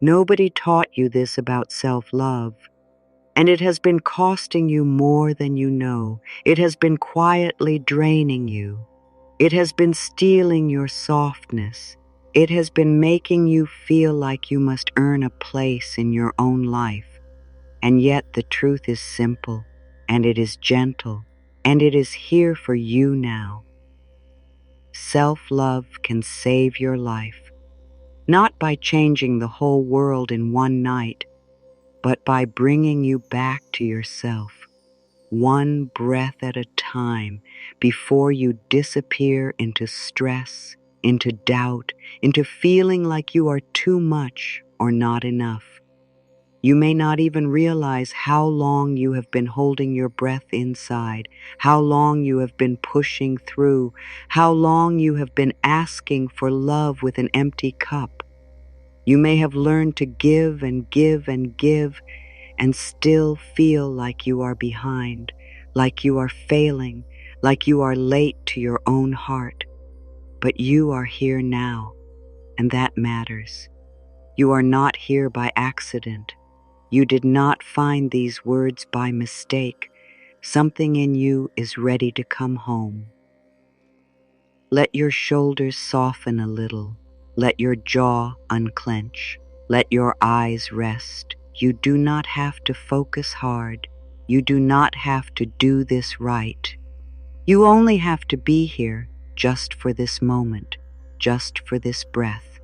Nobody taught you this about self-love, and it has been costing you more than you know. It has been quietly draining you. It has been stealing your softness. It has been making you feel like you must earn a place in your own life. And yet the truth is simple, and it is gentle, and it is here for you now. Self-love can save your life, not by changing the whole world in one night, but by bringing you back to yourself, one breath at a time, before you disappear into stress, into doubt, into feeling like you are too much or not enough. You may not even realize how long you have been holding your breath inside, how long you have been pushing through, how long you have been asking for love with an empty cup. You may have learned to give and give and give, and still feel like you are behind, like you are failing, like you are late to your own heart. But you are here now, and that matters. You are not here by accident. You did not find these words by mistake. Something in you is ready to come home. Let your shoulders soften a little. Let your jaw unclench. Let your eyes rest. You do not have to focus hard. You do not have to do this right. You only have to be here just for this moment, just for this breath.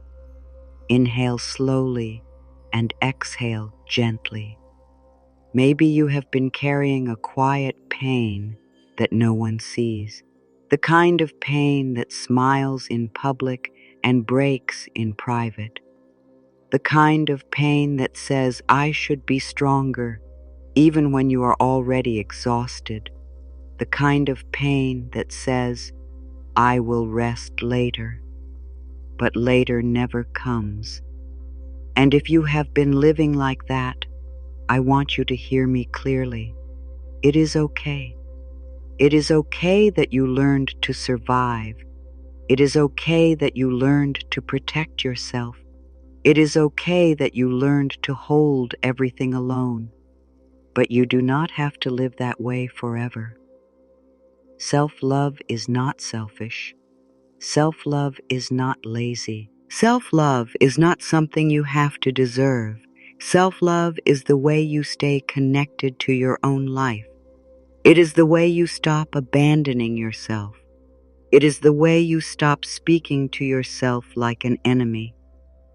Inhale slowly and exhale gently. Maybe you have been carrying a quiet pain that no one sees, the kind of pain that smiles in public and breaks in private, the kind of pain that says, "I should be stronger," even when you are already exhausted, the kind of pain that says, "I will rest later," but later never comes. And if you have been living like that, I want you to hear me clearly. It is okay. It is okay that you learned to survive. It is okay that you learned to protect yourself. It is okay that you learned to hold everything alone. But you do not have to live that way forever. Self-love is not selfish. Self-love is not lazy. Self-love is not something you have to deserve. Self-love is the way you stay connected to your own life. It is the way you stop abandoning yourself. It is the way you stop speaking to yourself like an enemy.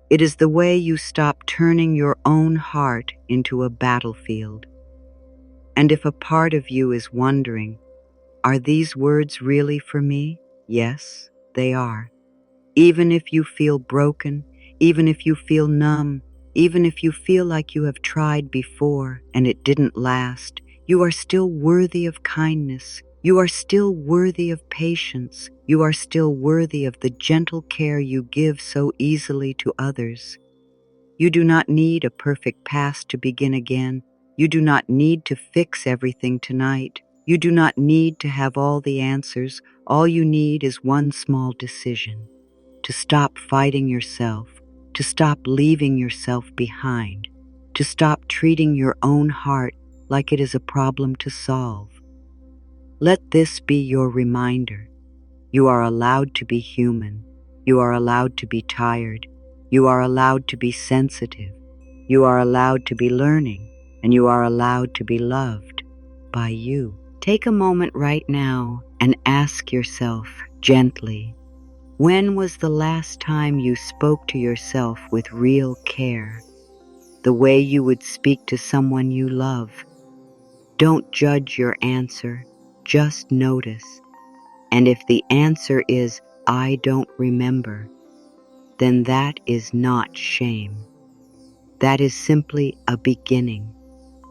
It is the way you stop turning your own heart into a battlefield. And if a part of you is wondering, are these words really for me? Yes, they are. Even if you feel broken, even if you feel numb, even if you feel like you have tried before and it didn't last, you are still worthy of kindness. You are still worthy of patience. You are still worthy of the gentle care you give so easily to others. You do not need a perfect past to begin again. You do not need to fix everything tonight. You do not need to have all the answers. All you need is one small decision: to stop fighting yourself, to stop leaving yourself behind, to stop treating your own heart like it is a problem to solve. Let this be your reminder. You are allowed to be human. You are allowed to be tired. You are allowed to be sensitive. You are allowed to be learning, and you are allowed to be loved by you. Take a moment right now and ask yourself gently, when was the last time you spoke to yourself with real care, the way you would speak to someone you love? Don't judge your answer, just notice. And if the answer is, "I don't remember," then that is not shame. That is simply a beginning.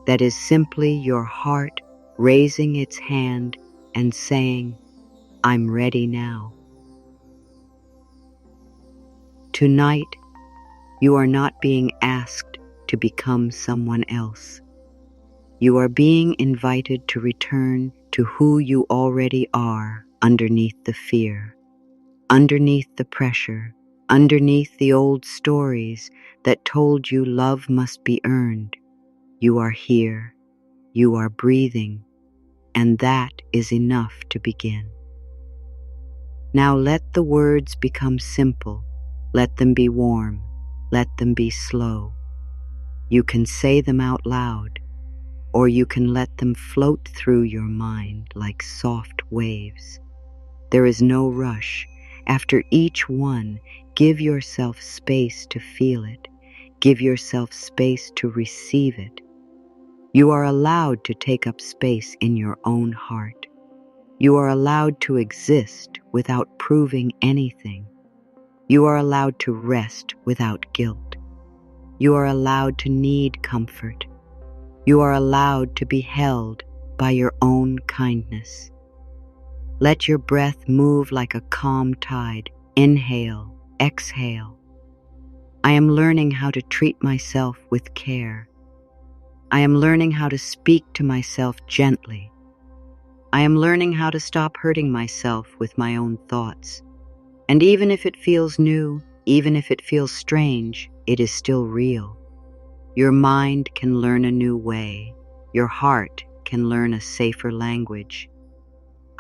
That is simply your heart raising its hand and saying, "I'm ready now." Tonight, you are not being asked to become someone else. You are being invited to return to who you already are underneath the fear, underneath the pressure, underneath the old stories that told you love must be earned. You are here, you are breathing, and that is enough to begin. Now let the words become simple, let them be warm, let them be slow. You can say them out loud, or you can let them float through your mind like soft waves. There is no rush. After each one, give yourself space to feel it. Give yourself space to receive it. You are allowed to take up space in your own heart. You are allowed to exist without proving anything. You are allowed to rest without guilt. You are allowed to need comfort. You are allowed to be held by your own kindness. Let your breath move like a calm tide. Inhale, exhale. I am learning how to treat myself with care. I am learning how to speak to myself gently. I am learning how to stop hurting myself with my own thoughts. And even if it feels new, even if it feels strange, it is still real. Your mind can learn a new way. Your heart can learn a safer language.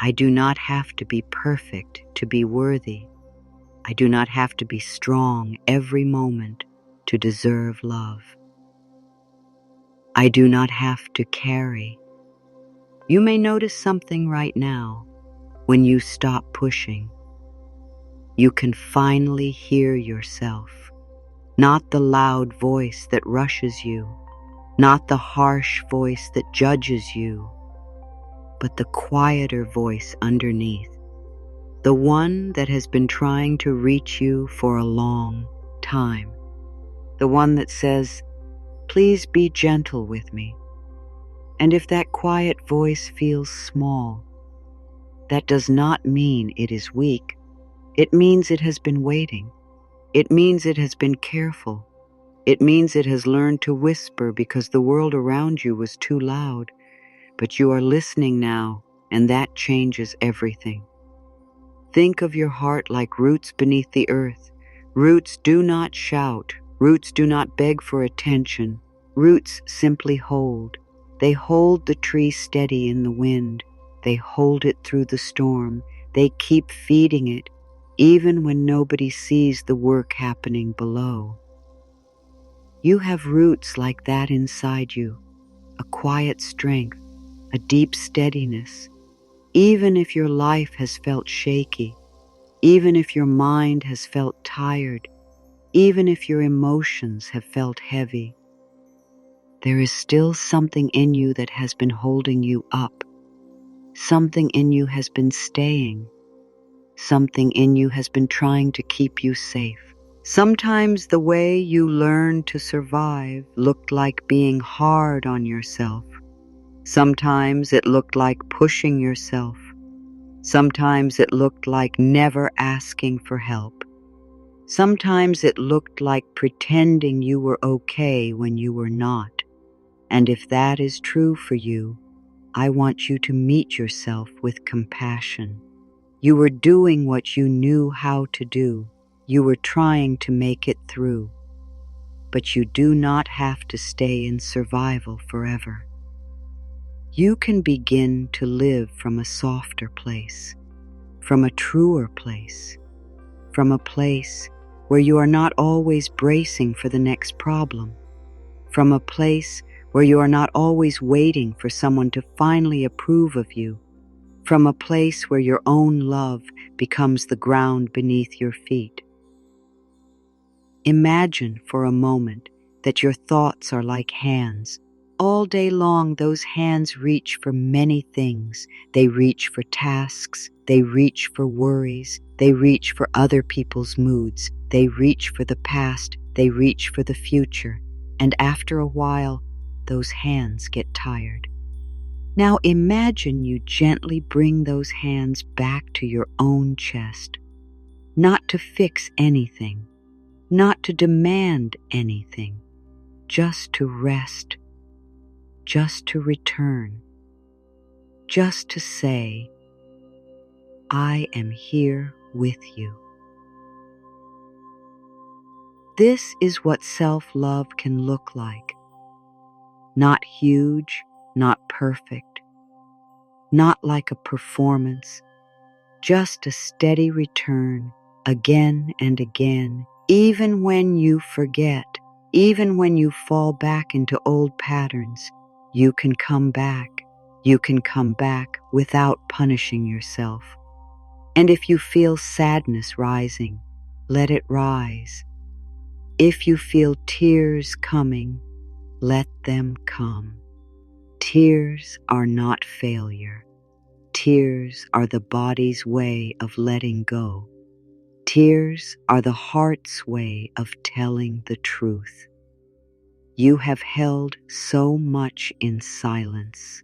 I do not have to be perfect to be worthy. I do not have to be strong every moment to deserve love. I do not have to carry. You may notice something right now when you stop pushing. You can finally hear yourself, not the loud voice that rushes you, not the harsh voice that judges you, but the quieter voice underneath, the one that has been trying to reach you for a long time, the one that says, "Please be gentle with me." And if that quiet voice feels small, that does not mean it is weak. It means it has been waiting. It means it has been careful. It means it has learned to whisper because the world around you was too loud. But you are listening now, and that changes everything. Think of your heart like roots beneath the earth. Roots do not shout. Roots do not beg for attention. Roots simply hold. They hold the tree steady in the wind. They hold it through the storm. They keep feeding it, even when nobody sees the work happening below. You have roots like that inside you, a quiet strength, a deep steadiness. Even if your life has felt shaky, even if your mind has felt tired, even if your emotions have felt heavy, there is still something in you that has been holding you up. Something in you has been staying. Something in you has been trying to keep you safe. Sometimes the way you learned to survive looked like being hard on yourself. Sometimes it looked like pushing yourself. Sometimes it looked like never asking for help. Sometimes it looked like pretending you were okay when you were not. And if that is true for you, I want you to meet yourself with compassion. You were doing what you knew how to do. You were trying to make it through. But you do not have to stay in survival forever. You can begin to live from a softer place, from a truer place, from a place where you are not always bracing for the next problem, from a place where you are not always waiting for someone to finally approve of you, from a place where your own love becomes the ground beneath your feet. Imagine for a moment that your thoughts are like hands. All day long, those hands reach for many things. They reach for tasks. They reach for worries. They reach for other people's moods. They reach for the past. They reach for the future. And after a while, those hands get tired. Now imagine you gently bring those hands back to your own chest, not to fix anything, not to demand anything, just to rest, just to return, just to say, I am here with you. this is what self-love can look like. Not huge, not perfect, not like a performance, just a steady return again and again, even when you forget, even when you fall back into old patterns, you can come back. You can come back without punishing yourself. And if you feel sadness rising, let it rise. If you feel tears coming, let them come. Tears are not failure. Tears are the body's way of letting go. Tears are the heart's way of telling the truth. You have held so much in silence.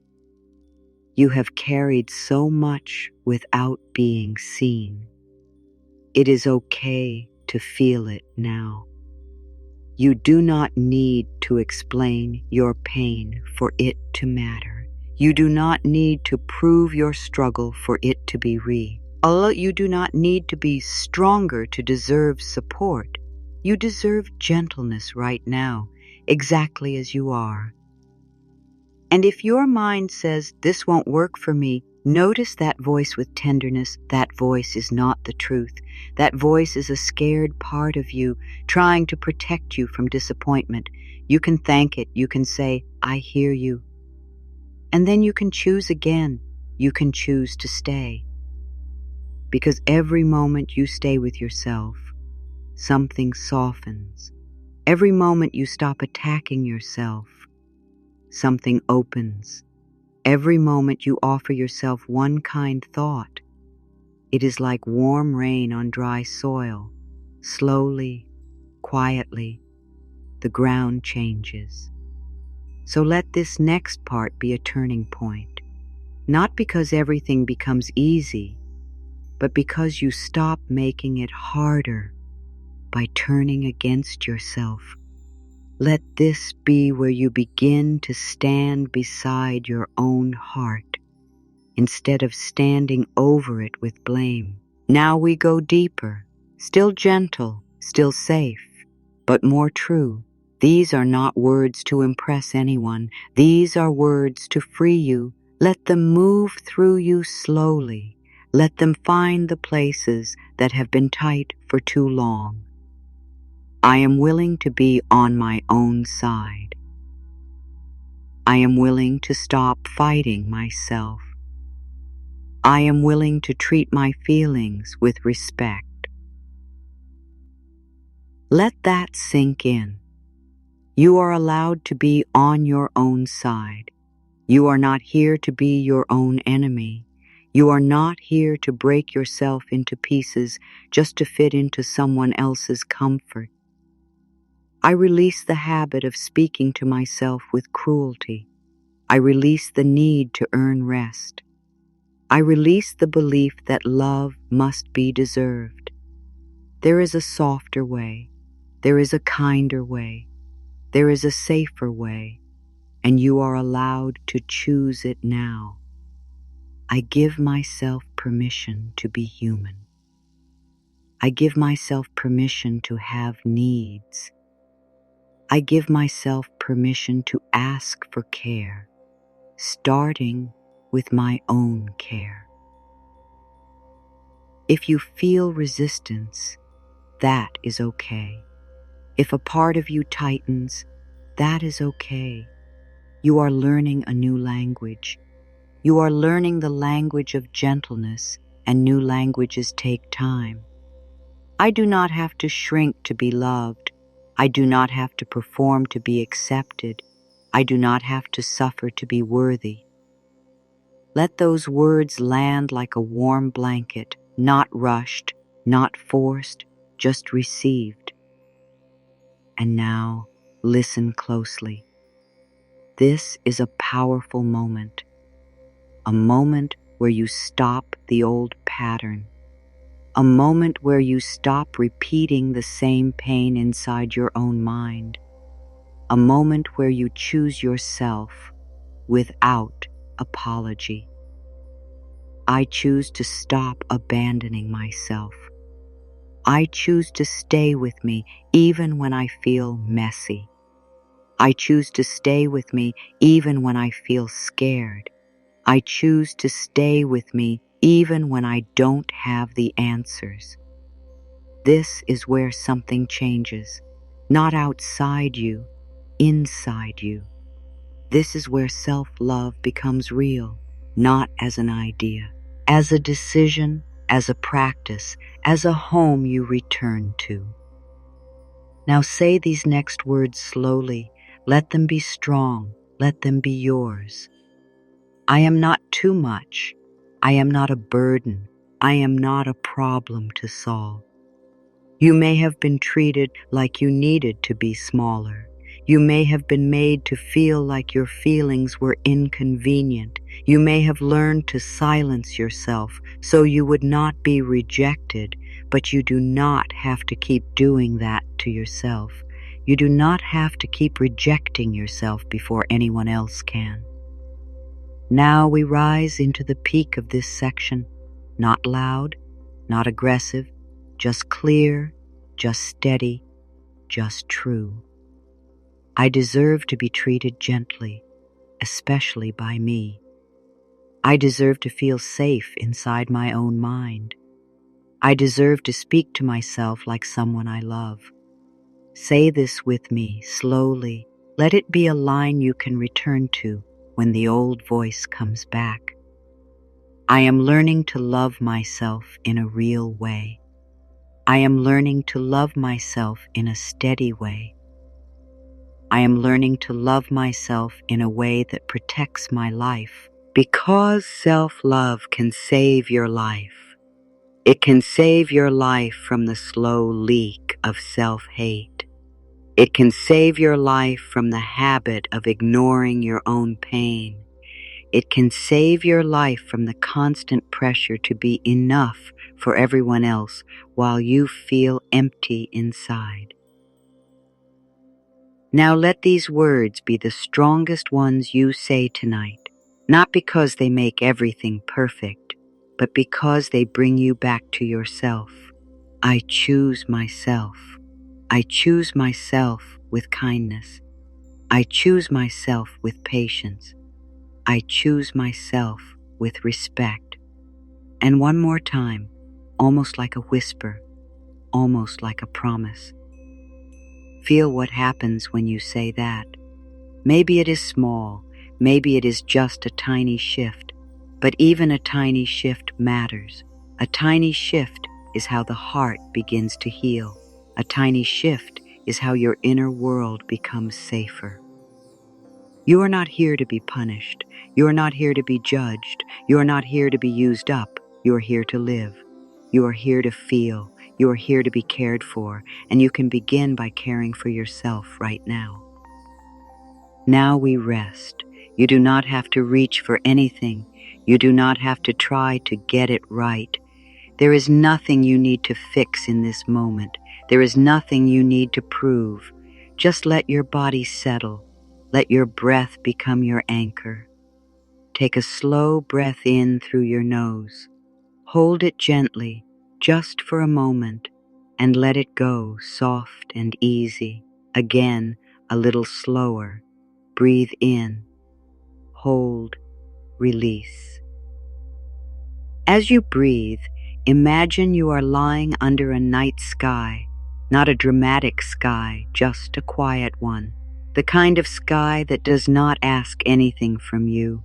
You have carried so much without being seen. It is okay to feel it now. You do not need to explain your pain for it to matter. You do not need to prove your struggle for it to be real. Although you do not need to be stronger to deserve support, you deserve gentleness right now, exactly as you are. And if your mind says, "This won't work for me," notice that voice with tenderness. That voice is not the truth. That voice is a scared part of you trying to protect you from disappointment. You can thank it. You can say, "I hear you." And then you can choose again. You can choose to stay. Because every moment you stay with yourself, something softens. Every moment you stop attacking yourself, something opens. Every moment you offer yourself one kind thought, it is like warm rain on dry soil. Slowly, quietly, the ground changes. So let this next part be a turning point. Not because everything becomes easy, but because you stop making it harder by turning against yourself. Let this be where you begin to stand beside your own heart instead of standing over it with blame. Now we go deeper, still gentle, still safe, but more true. These are not words to impress anyone. These are words to free you. Let them move through you slowly. Let them find the places that have been tight for too long. I am willing to be on my own side. I am willing to stop fighting myself. I am willing to treat my feelings with respect. Let that sink in. You are allowed to be on your own side. You are not here to be your own enemy. You are not here to break yourself into pieces just to fit into someone else's comfort. I release the habit of speaking to myself with cruelty. I release the need to earn rest. I release the belief that love must be deserved. There is a softer way. There is a kinder way. There is a safer way, and you are allowed to choose it now. I give myself permission to be human. I give myself permission to have needs. I give myself permission to ask for care, starting with my own care. If you feel resistance, that is okay. If a part of you tightens, that is okay. You are learning a new language. You are learning the language of gentleness, and new languages take time. I do not have to shrink to be loved. I do not have to perform to be accepted. I do not have to suffer to be worthy. Let those words land like a warm blanket, not rushed, not forced, just received. And now, listen closely. This is a powerful moment, a moment where you stop the old pattern, a moment where you stop repeating the same pain inside your own mind, a moment where you choose yourself without apology. I choose to stop abandoning myself. I choose to stay with me even when I feel messy. I choose to stay with me even when I feel scared. I choose to stay with me even when I don't have the answers. This is where something changes, not outside you, inside you. This is where self-love becomes real, not as an idea, as a decision, as a practice, as a home you return to. Now say these next words slowly. Let them be strong. Let them be yours. I am not too much. I am not a burden. I am not a problem to solve. You may have been treated like you needed to be smaller. You may have been made to feel like your feelings were inconvenient. You may have learned to silence yourself so you would not be rejected, but you do not have to keep doing that to yourself. You do not have to keep rejecting yourself before anyone else can. Now we rise into the peak of this section, not loud, not aggressive, just clear, just steady, just true. I deserve to be treated gently, especially by me. I deserve to feel safe inside my own mind. I deserve to speak to myself like someone I love. Say this with me, slowly. Let it be a line you can return to when the old voice comes back. I am learning to love myself in a real way. I am learning to love myself in a steady way. I am learning to love myself in a way that protects my life. Because self-love can save your life. It can save your life from the slow leak of self-hate. It can save your life from the habit of ignoring your own pain. It can save your life from the constant pressure to be enough for everyone else while you feel empty inside. Now let these words be the strongest ones you say tonight, not because they make everything perfect, but because they bring you back to yourself. I choose myself. I choose myself with kindness. I choose myself with patience. I choose myself with respect. And one more time, almost like a whisper, almost like a promise. Feel what happens when you say that. Maybe it is small, maybe it is just a tiny shift, but even a tiny shift matters. A tiny shift is how the heart begins to heal. A tiny shift is how your inner world becomes safer. You are not here to be punished. You are not here to be judged. You are not here to be used up. You are here to live. You are here to feel. You are here to be cared for, and you can begin by caring for yourself right now. Now we rest. You do not have to reach for anything. You do not have to try to get it right. There is nothing you need to fix in this moment. There is nothing you need to prove. Just let your body settle. Let your breath become your anchor. Take a slow breath in through your nose. Hold it gently, just for a moment, and let it go soft and easy. Again, a little slower. Breathe in, hold, release. As you breathe, imagine you are lying under a night sky, not a dramatic sky, just a quiet one. The kind of sky that does not ask anything from you.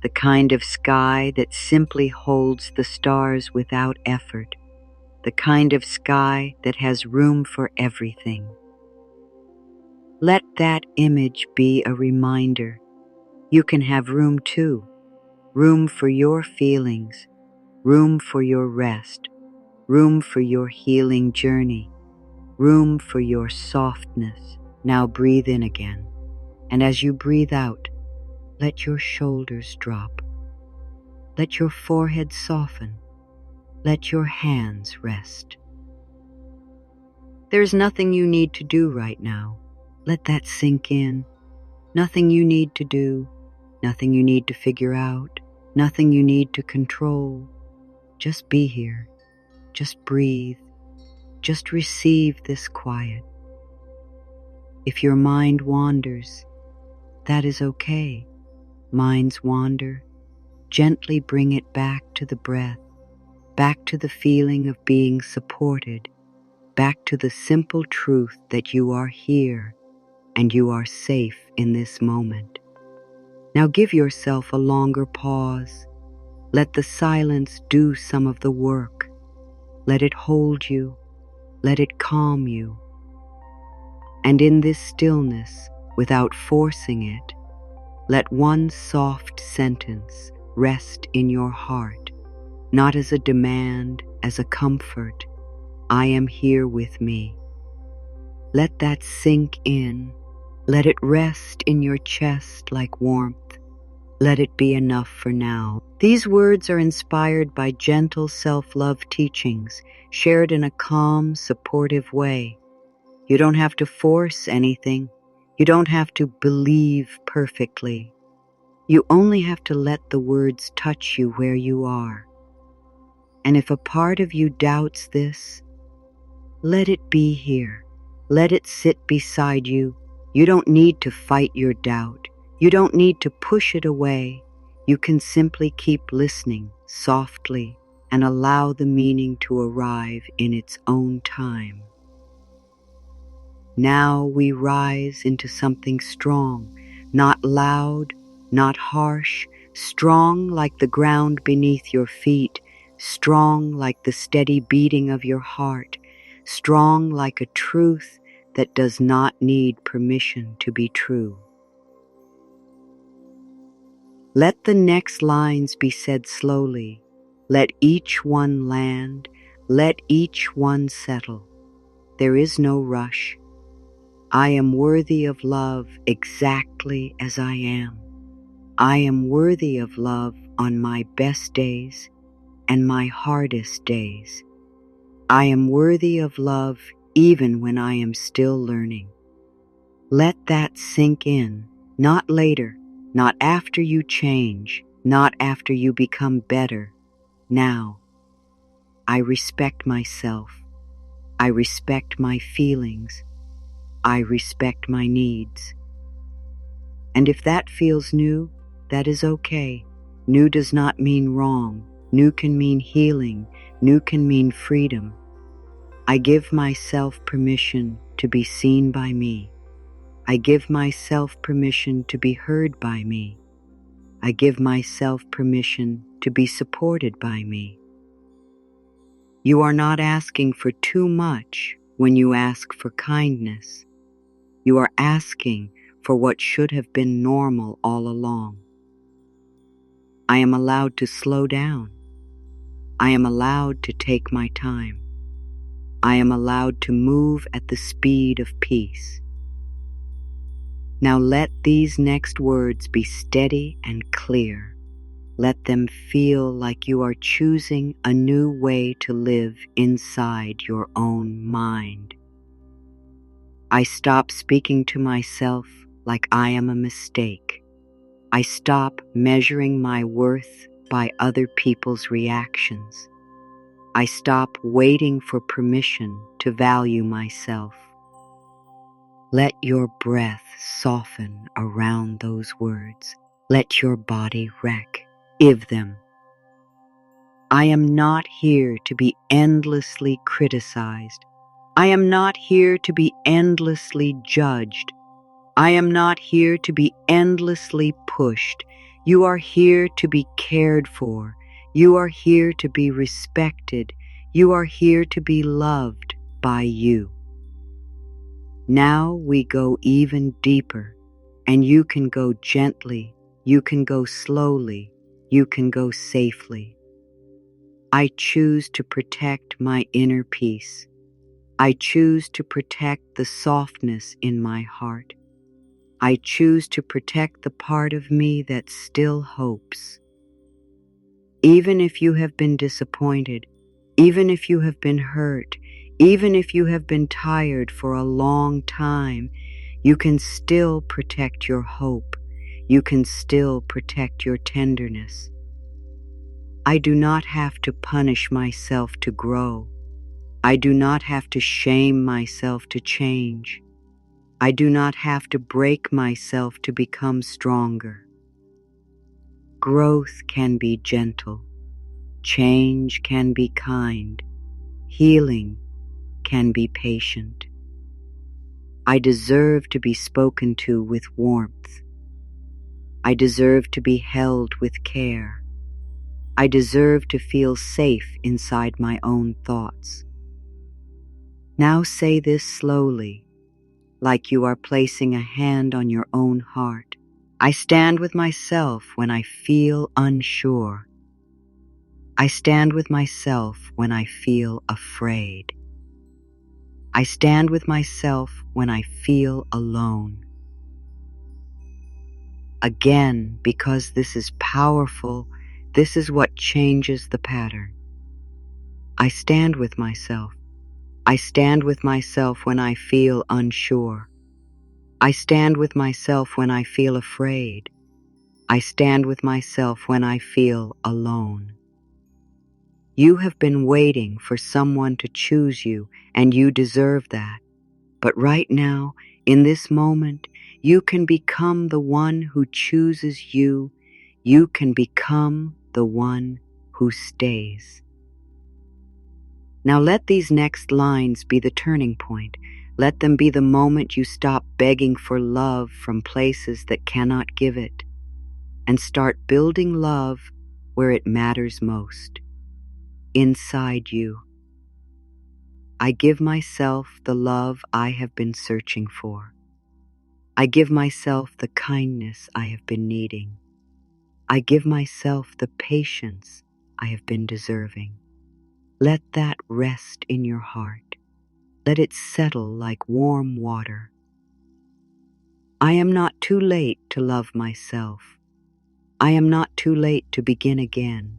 The kind of sky that simply holds the stars without effort. The kind of sky that has room for everything. Let that image be a reminder. You can have room too. Room for your feelings. Room for your rest. Room for your healing journey. Room for your softness. Now breathe in again. And as you breathe out, let your shoulders drop. Let your forehead soften. Let your hands rest. There's nothing you need to do right now. Let that sink in. Nothing you need to do. Nothing you need to figure out. Nothing you need to control. Just be here. Just breathe. Just receive this quiet. If your mind wanders, that is okay. Minds wander. Gently bring it back to the breath, back to the feeling of being supported, back to the simple truth that you are here and you are safe in this moment. Now give yourself a longer pause. Let the silence do some of the work. Let it hold you. Let it calm you. And in this stillness, without forcing it, let one soft sentence rest in your heart, not as a demand, as a comfort. I am here with me. Let that sink in. Let it rest in your chest like warmth. Let it be enough for now. These words are inspired by gentle self-love teachings, shared in a calm, supportive way. You don't have to force anything. You don't have to believe perfectly. You only have to let the words touch you where you are. And if a part of you doubts this, let it be here. Let it sit beside you. You don't need to fight your doubt. You don't need to push it away. You can simply keep listening softly and allow the meaning to arrive in its own time. Now we rise into something strong, not loud, not harsh, strong like the ground beneath your feet, strong like the steady beating of your heart, strong like a truth that does not need permission to be true. Let the next lines be said slowly. Let each one land. Let each one settle. There is no rush. I am worthy of love exactly as I am. I am worthy of love on my best days and my hardest days. I am worthy of love even when I am still learning. Let that sink in, not later, not after you change, not after you become better. Now, I respect myself. I respect my feelings. I respect my needs. And if that feels new, that is okay. New does not mean wrong. New can mean healing. New can mean freedom. I give myself permission to be seen by me. I give myself permission to be heard by me. I give myself permission to be supported by me. You are not asking for too much when you ask for kindness. You are asking for what should have been normal all along. I am allowed to slow down. I am allowed to take my time. I am allowed to move at the speed of peace. Now let these next words be steady and clear. Let them feel like you are choosing a new way to live inside your own mind. I stop speaking to myself like I am a mistake. I stop measuring my worth by other people's reactions. I stop waiting for permission to value myself. Let your breath soften around those words. Let your body give them. I am not here to be endlessly criticized. I am not here to be endlessly judged. I am not here to be endlessly pushed. You are here to be cared for. You are here to be respected. You are here to be loved by you. Now we go even deeper, and you can go gently, you can go slowly, you can go safely. I choose to protect my inner peace. I choose to protect the softness in my heart. I choose to protect the part of me that still hopes. Even if you have been disappointed, even if you have been hurt, even if you have been tired for a long time, you can still protect your hope. You can still protect your tenderness. I do not have to punish myself to grow. I do not have to shame myself to change. I do not have to break myself to become stronger. Growth can be gentle. Change can be kind. Healing can be patient. I deserve to be spoken to with warmth. I deserve to be held with care. I deserve to feel safe inside my own thoughts. Now say this slowly, like you are placing a hand on your own heart. I stand with myself when I feel unsure. I stand with myself when I feel afraid. I stand with myself when I feel alone. Again, because this is powerful, this is what changes the pattern. I stand with myself. I stand with myself when I feel unsure. I stand with myself when I feel afraid. I stand with myself when I feel alone. You have been waiting for someone to choose you, and you deserve that. But right now, in this moment, you can become the one who chooses you. You can become the one who stays. Now let these next lines be the turning point. Let them be the moment you stop begging for love from places that cannot give it, and start building love where it matters most, inside you. I give myself the love I have been searching for. I give myself the kindness I have been needing. I give myself the patience I have been deserving. Let that rest in your heart. Let it settle like warm water. I am not too late to love myself. I am not too late to begin again.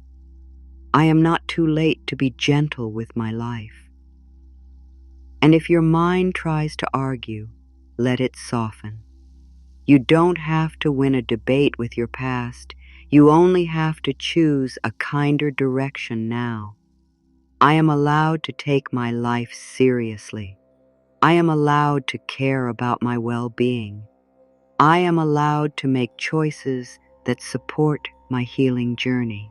I am not too late to be gentle with my life. And if your mind tries to argue, let it soften. You don't have to win a debate with your past. You only have to choose a kinder direction now. I am allowed to take my life seriously. I am allowed to care about my well-being. I am allowed to make choices that support my healing journey.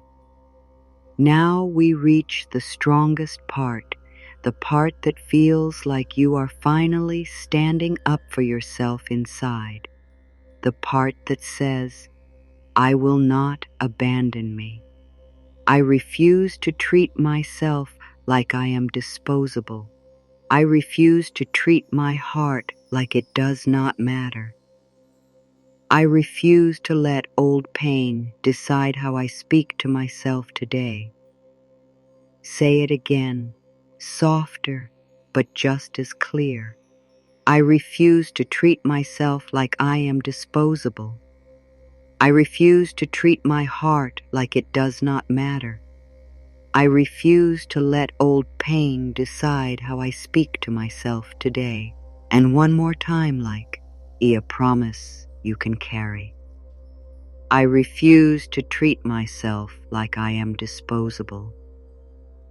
Now we reach the strongest part, the part that feels like you are finally standing up for yourself inside, the part that says, I will not abandon me. I refuse to treat myself like I am disposable. I refuse to treat my heart like it does not matter. I refuse to let old pain decide how I speak to myself today. Say it again, softer, but just as clear. I refuse to treat myself like I am disposable. I refuse to treat my heart like it does not matter. I refuse to let old pain decide how I speak to myself today. And one more time, like, a promise you can carry. I refuse to treat myself like I am disposable.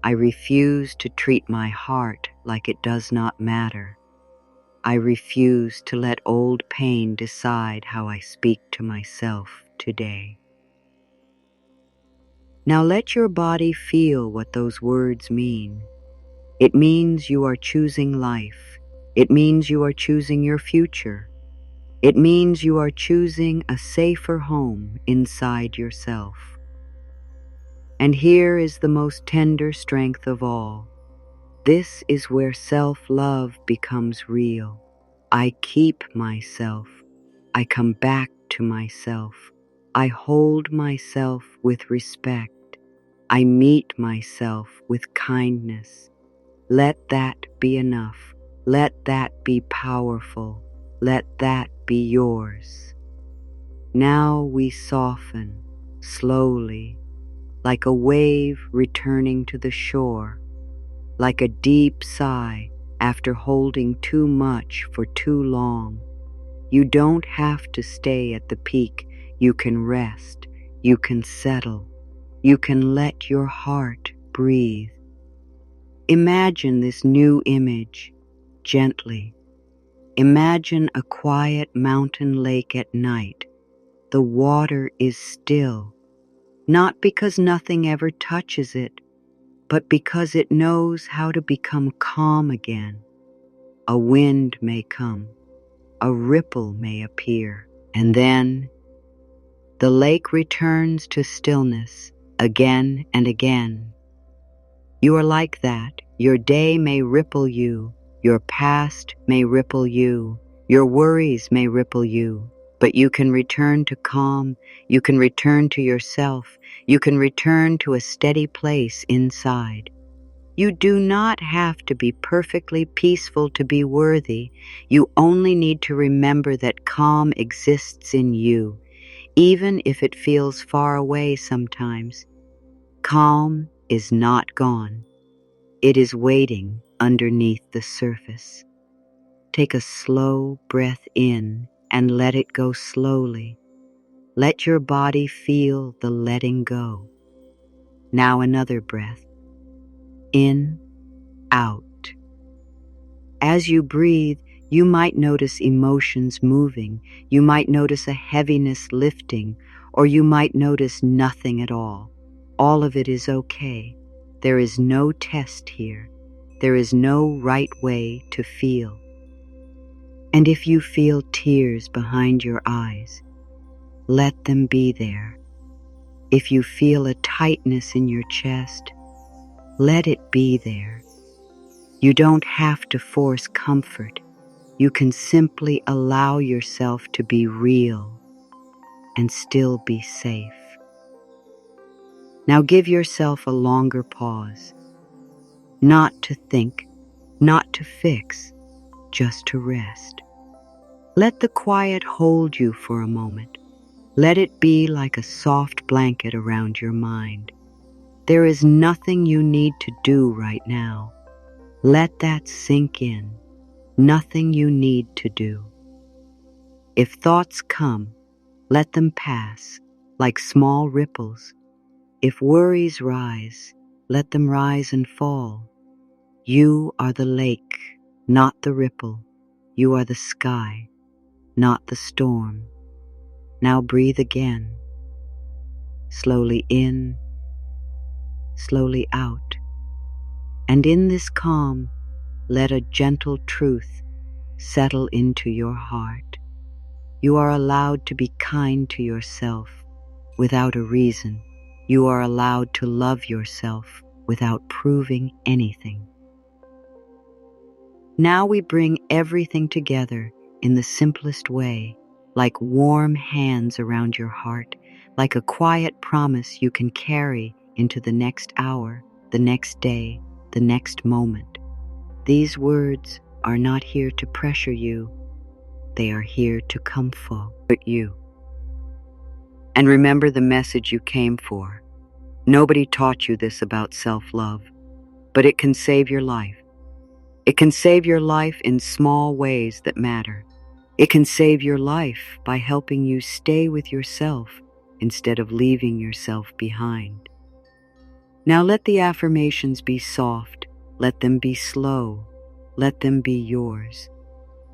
I refuse to treat my heart like it does not matter. I refuse to let old pain decide how I speak to myself today. Now let your body feel what those words mean. It means you are choosing life. It means you are choosing your future. It means you are choosing a safer home inside yourself. And here is the most tender strength of all. This is where self-love becomes real. I keep myself. I come back to myself. I hold myself with respect. I meet myself with kindness. Let that be enough. Let that be powerful. Let that be yours. Now we soften, slowly, like a wave returning to the shore, like a deep sigh after holding too much for too long. You don't have to stay at the peak. You can rest. You can settle. You can let your heart breathe. imagine this new image gently. Imagine a quiet mountain lake at night. The water is still, not because nothing ever touches it, but because it knows how to become calm again. A wind may come, a ripple may appear, and then the lake returns to stillness again and again. You are like that. Your day may ripple you, your past may ripple you, your worries may ripple you, but you can return to calm, you can return to yourself, you can return to a steady place inside. You do not have to be perfectly peaceful to be worthy. You only need to remember that calm exists in you, even if it feels far away sometimes. Calm is not gone. It is waiting underneath the surface. Take a slow breath in and let it go slowly. Let your body feel the letting go. Now another breath. In, out. As you breathe, you might notice emotions moving, you might notice a heaviness lifting, or you might notice nothing at all. All of it is okay. There is no test here. There is no right way to feel. And if you feel tears behind your eyes, let them be there. If you feel a tightness in your chest, let it be there. You don't have to force comfort. You can simply allow yourself to be real and still be safe. Now give yourself a longer pause. Not to think, not to fix, just to rest. Let the quiet hold you for a moment. Let it be like a soft blanket around your mind. There is nothing you need to do right now. Let that sink in. Nothing you need to do. If thoughts come, let them pass like small ripples. If worries rise, let them rise and fall. You are the lake, not the ripple. You are the sky, not the storm. Now breathe again. Slowly in, slowly out. And in this calm, let a gentle truth settle into your heart. You are allowed to be kind to yourself without a reason. You are allowed to love yourself without proving anything. Now we bring everything together in the simplest way, like warm hands around your heart, like a quiet promise you can carry into the next hour, the next day, the next moment. These words are not here to pressure you. They are here to comfort you. And remember the message you came for. Nobody taught you this about self-love, but it can save your life. It can save your life in small ways that matter. It can save your life by helping you stay with yourself instead of leaving yourself behind. Now let the affirmations be soft. Let them be slow. Let them be yours.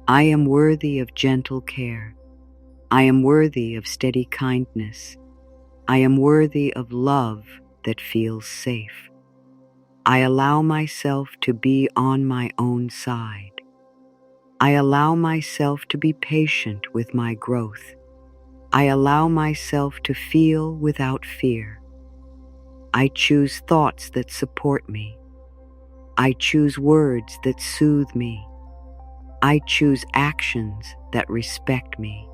I am worthy of gentle care. I am worthy of steady kindness. I am worthy of love that feels safe. I allow myself to be on my own side. I allow myself to be patient with my growth. I allow myself to feel without fear. I choose thoughts that support me. I choose words that soothe me. I choose actions that respect me.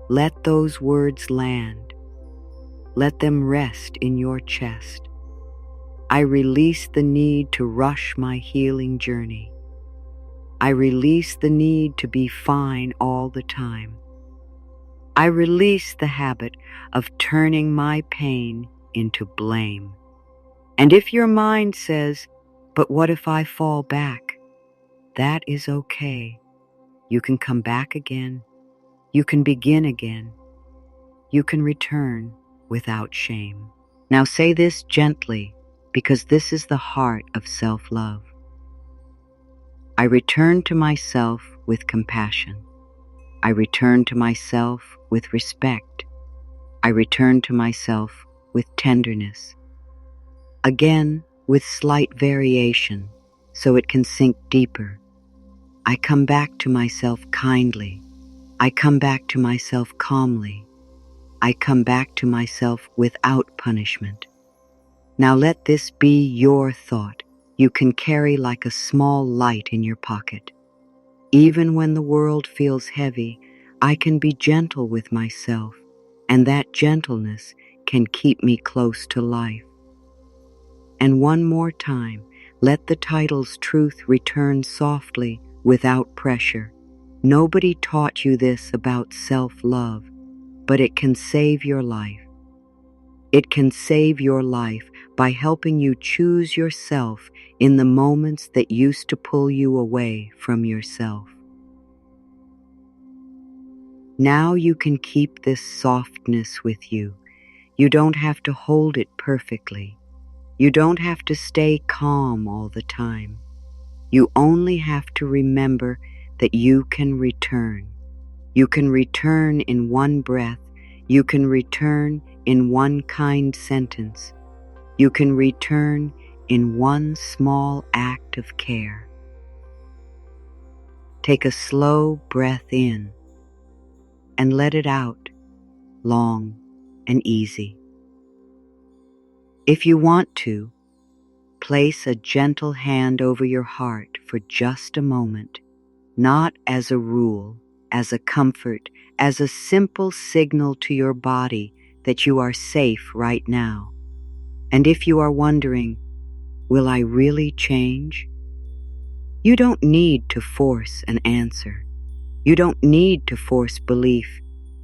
Let those words land. Let them rest in your chest. I release the need to rush my healing journey. I release the need to be fine all the time. I release the habit of turning my pain into blame. And if your mind says, "But what if I fall back?" that is okay. You can come back again. You can begin again. You can return without shame. Now say this gently. because this is the heart of self-love. I return to myself with compassion. I return to myself with respect. I return to myself with tenderness. Again, with slight variation, so it can sink deeper. I come back to myself kindly. I come back to myself calmly. I come back to myself without punishment. Now let this be your thought you can carry like a small light in your pocket. Even when the world feels heavy, I can be gentle with myself, and that gentleness can keep me close to life. And one more time, let the title's truth return softly without pressure. Nobody taught you this about self-love, but it can save your life. It can save your life by helping you choose yourself in the moments that used to pull you away from yourself. Now you can keep this softness with you. You don't have to hold it perfectly. You don't have to stay calm all the time. You only have to remember that you can return. You can return in one breath. You can return in one kind sentence. You can return in one small act of care. Take a slow breath in and let it out, long and easy. If you want to, place a gentle hand over your heart for just a moment, not as a rule, as a comfort, as a simple signal to your body that you are safe right now. And if you are wondering, will I really change? You don't need to force an answer. You don't need to force belief.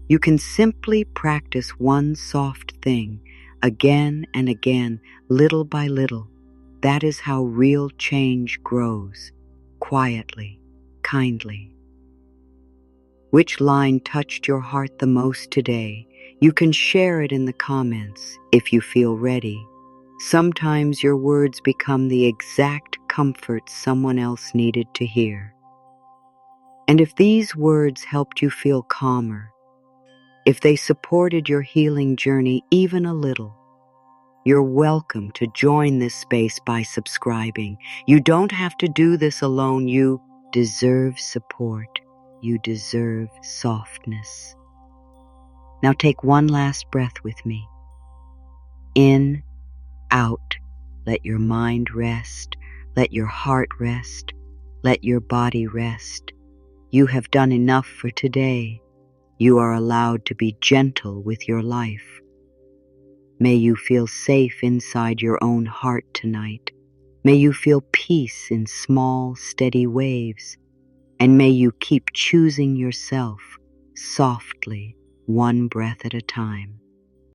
You can simply practice one soft thing again and again, little by little. That is how real change grows, quietly, kindly. Which line touched your heart the most today? You can share it in the comments if you feel ready. Sometimes your words become the exact comfort someone else needed to hear. And if these words helped you feel calmer, if they supported your healing journey even a little, you're welcome to join this space by subscribing. You don't have to do this alone. You deserve support. You deserve softness. Now take one last breath with me. In, out. Let your mind rest. Let your heart rest. Let your body rest. You have done enough for today. You are allowed to be gentle with your life. May you feel safe inside your own heart tonight. May you feel peace in small, steady waves. And may you keep choosing yourself softly, one breath at a time.